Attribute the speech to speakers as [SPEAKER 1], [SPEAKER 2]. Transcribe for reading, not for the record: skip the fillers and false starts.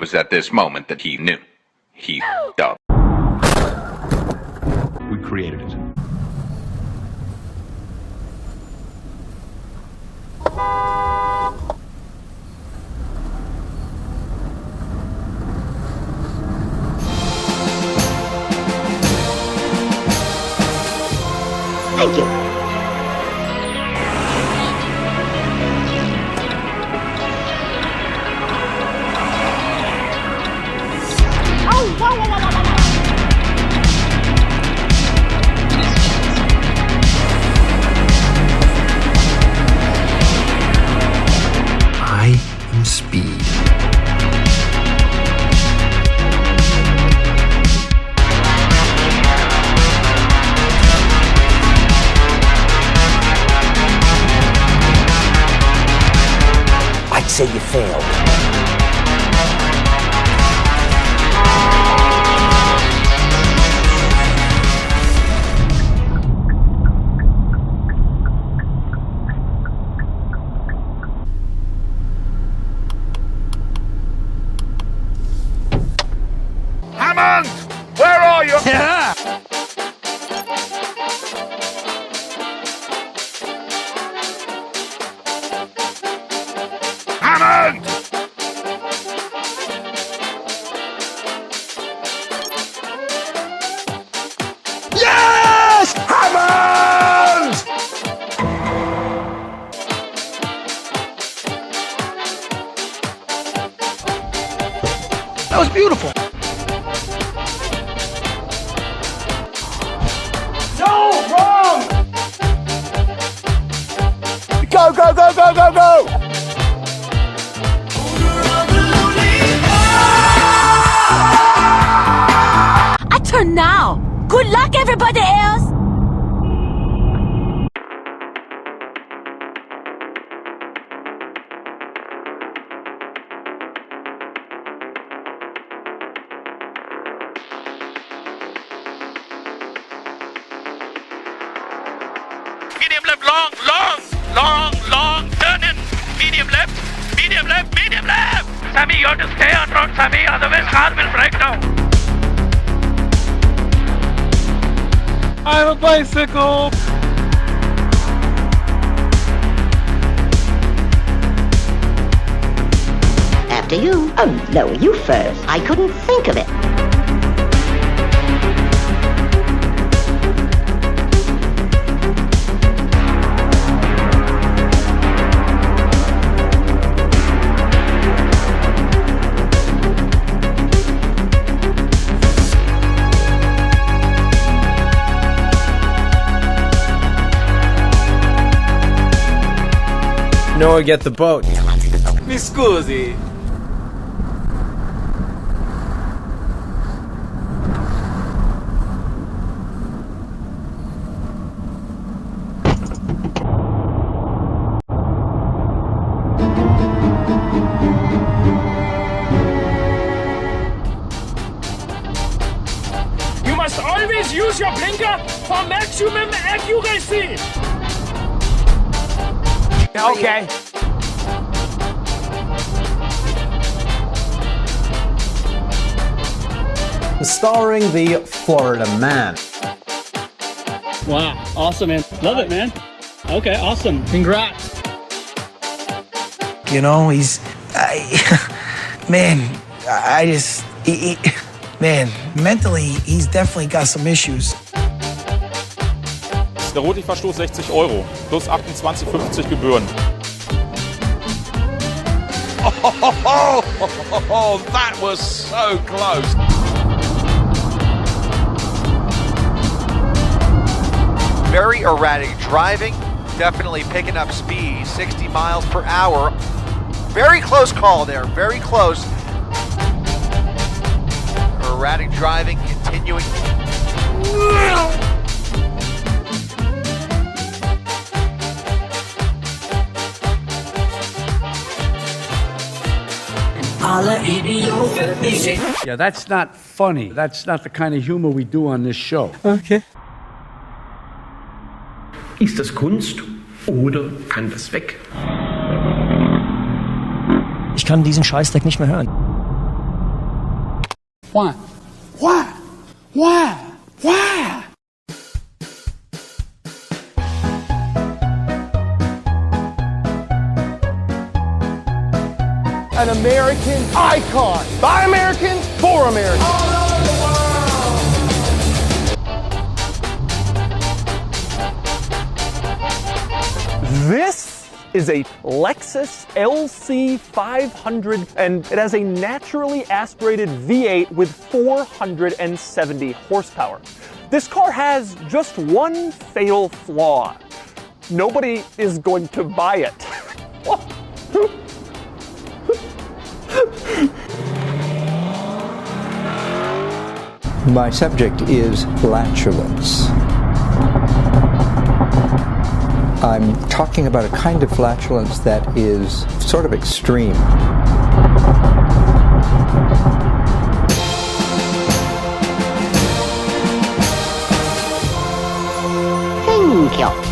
[SPEAKER 1] It was at this moment that he knew. He f***ed up.
[SPEAKER 2] We created it.
[SPEAKER 3] Thank you.
[SPEAKER 4] I am speed.
[SPEAKER 3] I'd say you failed.
[SPEAKER 1] Hammond! Where are you?
[SPEAKER 5] Yeah!
[SPEAKER 1] Hammond!
[SPEAKER 5] Yes! Hammond! That was beautiful. No, wrong! Go, go, go, go, go, go!
[SPEAKER 6] I turn now. Good luck, everybody else.
[SPEAKER 7] Medium left, long, turn in. Medium left. Sammy, you have to stay on road, Sammy, otherwise car will break down.
[SPEAKER 8] I have a bicycle!
[SPEAKER 3] After you. Oh, no, you first. I couldn't think of it.
[SPEAKER 5] Noah, get the boat.
[SPEAKER 8] Mi scusi.
[SPEAKER 9] You must always use your blinker for maximum accuracy.
[SPEAKER 5] Okay.
[SPEAKER 10] Starring the Florida Man.
[SPEAKER 9] Wow, awesome, man. Love it, man. Okay, awesome. Congrats.
[SPEAKER 5] You know, mentally, he's definitely got some issues.
[SPEAKER 8] Der Rotigverstoß 60 € plus 28,50 Gebühren.
[SPEAKER 1] Oh, that was so close.
[SPEAKER 11] Very erratic driving, definitely picking up speed, 60 miles per hour. Very close call there, very close. Erratic driving, continuing.
[SPEAKER 12] Yeah, that's not funny. That's not the kind of humor we do on this show.
[SPEAKER 5] Okay.
[SPEAKER 2] Ist das Kunst oder kann das weg?
[SPEAKER 10] Ich kann diesen Scheißdreck nicht mehr hören.
[SPEAKER 12] Why? Why? Why? Why?
[SPEAKER 10] An American icon. By Americans, for Americans. This is a Lexus LC 500, and it has a naturally aspirated V8 with 470 horsepower. This car has just one fatal flaw. Nobody is going to buy it.
[SPEAKER 4] My subject is flatulence. I'm talking about a kind of flatulence that is sort of extreme.
[SPEAKER 3] Thank you.